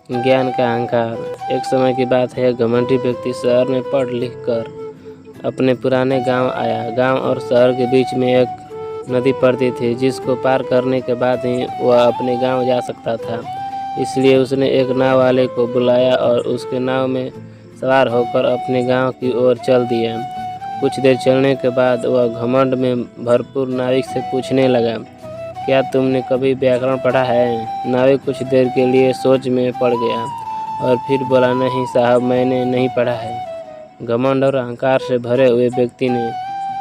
ज्ञान का अहंकार। एक समय की बात है, घमंडी व्यक्ति शहर में पढ़ लिख कर अपने पुराने गांव आया। गांव और शहर के बीच में एक नदी पड़ती थी, जिसको पार करने के बाद ही वह अपने गांव जा सकता था। इसलिए उसने एक नाव वाले को बुलाया और उसके नाव में सवार होकर अपने गांव की ओर चल दिया। कुछ देर चलने के बाद वह घमंड में भरपूर नाविक से पूछने लगा, क्या तुमने कभी व्याकरण पढ़ा है? नाविक कुछ देर के लिए सोच में पड़ गया और फिर बोला, नहीं साहब, मैंने नहीं पढ़ा है। घमंड और अहंकार से भरे हुए व्यक्ति ने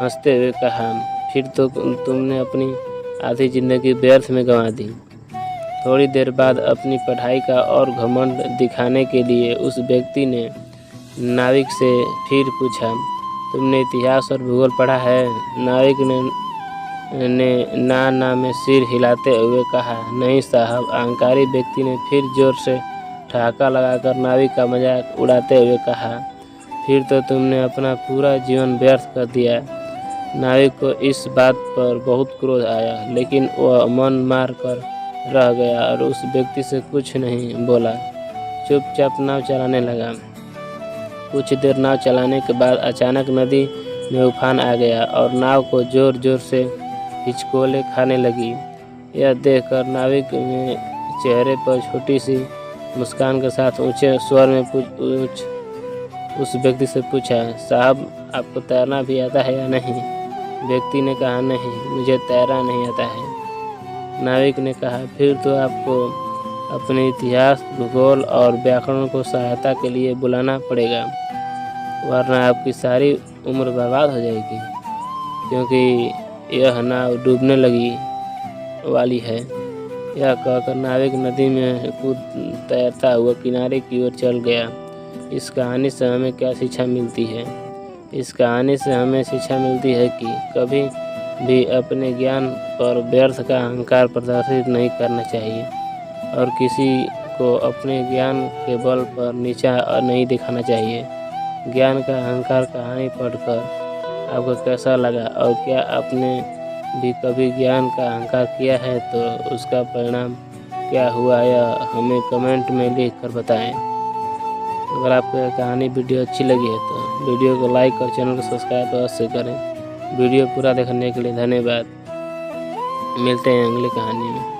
हंसते हुए कहा, फिर तो तुमने अपनी आधी जिंदगी व्यर्थ में गंवा दी। थोड़ी देर बाद अपनी पढ़ाई का और घमंड दिखाने के लिए उस व्यक्ति ने नाविक से फिर पूछा, तुमने इतिहास और भूगोल पढ़ा है? नाविक ने ना में सिर हिलाते हुए कहा, नहीं साहब। अहंकारी व्यक्ति ने फिर जोर से ठहाका लगाकर नाविक का मजाक उड़ाते हुए कहा, फिर तो तुमने अपना पूरा जीवन व्यर्थ कर दिया। नाविक को इस बात पर बहुत क्रोध आया, लेकिन वह मन मार कर रह गया और उस व्यक्ति से कुछ नहीं बोला, चुपचाप नाव चलाने लगा। कुछ देर नाव चलाने के बाद अचानक नदी में उफान आ गया और नाव को जोर जोर से हिचकोले खाने लगी। यह देखकर नाविक ने चेहरे पर छोटी सी मुस्कान के साथ ऊंचे स्वर में उस व्यक्ति से पूछा, साहब, आपको तैरना भी आता है या नहीं? व्यक्ति ने कहा, नहीं, मुझे तैरना नहीं आता है। नाविक ने कहा, फिर तो आपको अपने इतिहास, भूगोल और व्याकरण को सहायता के लिए बुलाना पड़ेगा, वरना आपकी सारी उम्र बर्बाद हो जाएगी, क्योंकि यह नाव डूबने लगी वाली है। यह कहकर नाविक नदी में कूद तैरता हुआ किनारे की ओर चल गया। इस कहानी से हमें क्या शिक्षा मिलती है? इस कहानी से हमें शिक्षा मिलती है कि कभी भी अपने ज्ञान पर व्यर्थ का अहंकार प्रदर्शित नहीं करना चाहिए और किसी को अपने ज्ञान के बल पर नीचा नहीं दिखाना चाहिए। ज्ञान का अहंकार कहानी पढ़कर आपको कैसा लगा और क्या आपने भी कभी ज्ञान का अहंकार किया है तो उसका परिणाम क्या हुआ, यह हमें कमेंट में लिख कर बताएं। अगर आपको कहानी वीडियो अच्छी लगी है तो वीडियो को लाइक और चैनल को सब्सक्राइब अवश्य करें। वीडियो पूरा देखने के लिए धन्यवाद। मिलते हैं अगली कहानी में।